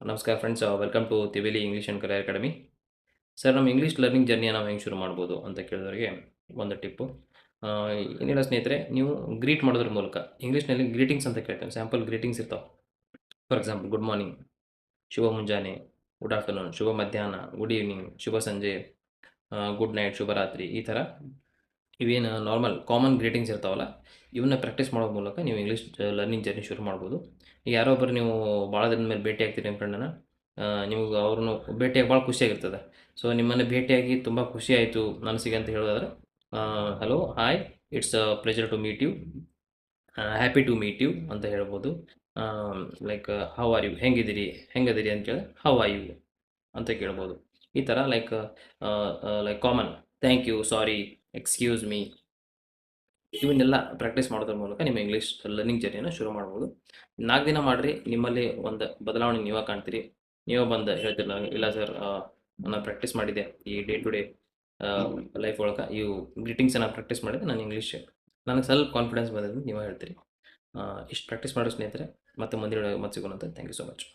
ನಮಸ್ಕಾರ friends, welcome to Triveli English and career academy. Sir, ನಮ್ಮ English learning ಜರ್ನಿಯ ನಾವು ಹೆಂಗೆ ಶುರು ಮಾಡ್ಬೋದು ಅಂತ ಕೇಳಿದವರಿಗೆ ಒಂದು ಟಿಪ್ಪು. ಏನಿಲ್ಲ ಸ್ನೇಹಿತರೆ, ನೀವು ಗ್ರೀಟ್ ಮಾಡೋದ್ರ ಮೂಲಕ ಇಂಗ್ಲೀಷ್ನಲ್ಲಿ ಗ್ರೀಟಿಂಗ್ಸ್ ಅಂತ ಕೇಳ್ತೇವೆ. ಸ್ಯಾಂಪಲ್ ಗ್ರೀಟಿಂಗ್ಸ್ ಇರ್ತಾವೆ. ಫಾರ್ ಎಕ್ಸಾಂಪಲ್, ಗುಡ್ ಮಾರ್ನಿಂಗ್, ಶುಭ ಮುಂಜಾನೆ, ಗುಡ್ ಆಫ್ಟರ್ನೂನ್, ಶುಭ ಮಧ್ಯಾಹ್ನ, ಗುಡ್ ಈವ್ನಿಂಗ್, ಶುಭ ಸಂಜೆ, ಗುಡ್ ನೈಟ್, ಶುಭರಾತ್ರಿ. ಈ ಥರ ಇವೇನು ನಾರ್ಮಲ್ ಕಾಮನ್ ಗ್ರೀಟಿಂಗ್ಸ್ ಇರ್ತಾವಲ್ಲ, ಇವನ್ನ ಪ್ರಾಕ್ಟೀಸ್ ಮಾಡೋದ್ರ ಮೂಲಕ ನೀವು ಇಂಗ್ಲೀಷ್ ಲರ್ನಿಂಗ್ ಜರ್ನಿ ಶುರು ಮಾಡ್ಬೋದು. ಈಗ ಯಾರೋ ಒಬ್ಬರು ನೀವು ಭಾಳ ದಿನದ ಮೇಲೆ ಭೇಟಿ ಆಗ್ತೀರಿ ನಿಮ್ಮ ಫ್ರೆಂಡನ್ನು, ನಿಮ್ಗೆ ಅವ್ರನ್ನು ಭೇಟಿಯಾಗಿ ಭಾಳ ಖುಷಿಯಾಗಿರ್ತದೆ. ಸೊ ನಿಮ್ಮನ್ನು ಭೇಟಿಯಾಗಿ ತುಂಬ ಖುಷಿ ಆಯಿತು ಮನಸ್ಸಿಗೆ ಅಂತ ಹೇಳೋದಾದ್ರೆ, hello, hi, it's a pleasure to meet you, happy to meet you ಅಂತ ಹೇಳ್ಬೋದು. ಲೈಕ್ ಹೌ ಆರ್ ಯು, ಹೆಂಗದಿರಿ ಅಂತ ಕೇಳಿದ್ರೆ ಹೌ ಆರ್ ಯು ಅಂತ ಕೇಳ್ಬೋದು. ಈ ಥರ like common thank you, sorry, excuse me, ಇವನ್ನೆಲ್ಲ ಪ್ರಾಕ್ಟೀಸ್ ಮಾಡೋದ್ರ ಮೂಲಕ ನಿಮ್ಮ ಇಂಗ್ಲೀಷ್ ಲರ್ನಿಂಗ್ ಜರ್ನಿಯನ್ನು ಶುರು ಮಾಡ್ಬೋದು. 4 ದಿನ ಮಾಡಿರಿ, ನಿಮ್ಮಲ್ಲಿ ಒಂದು ಬದಲಾವಣೆ ನೀವೇ ಕಾಣ್ತೀರಿ. ನೀವೇ ಬಂದು ಹೇಳ್ತೀರಿ ನನಗೆ, ಇಲ್ಲ ಸರ್, ನಾನು ಪ್ರಾಕ್ಟೀಸ್ ಮಾಡಿದೆ ಈ ಡೇ ಟು ಡೇ ಲೈಫ್ ಒಳಗೆ ಇವು ಗ್ರೀಟಿಂಗ್ಸನ್ನು ಪ್ರಾಕ್ಟೀಸ್ ಮಾಡಿದೆ, ನಾನು ಇಂಗ್ಲೀಷ್ ನನಗೆ ಸ್ವಲ್ಪ ಕಾನ್ಫಿಡೆನ್ಸ್ ಬಂದಿದ್ದು ನೀವೇ ಹೇಳ್ತೀರಿ. ಇಷ್ಟು ಪ್ರಾಕ್ಟೀಸ್ ಮಾಡೋ ಸ್ನೇಹಿತರೆ, ಮತ್ತೆ ಮುಂದಿನ ಮತ್ತೆ ಸಿಗೋಣಂತೆ. Thank you so much.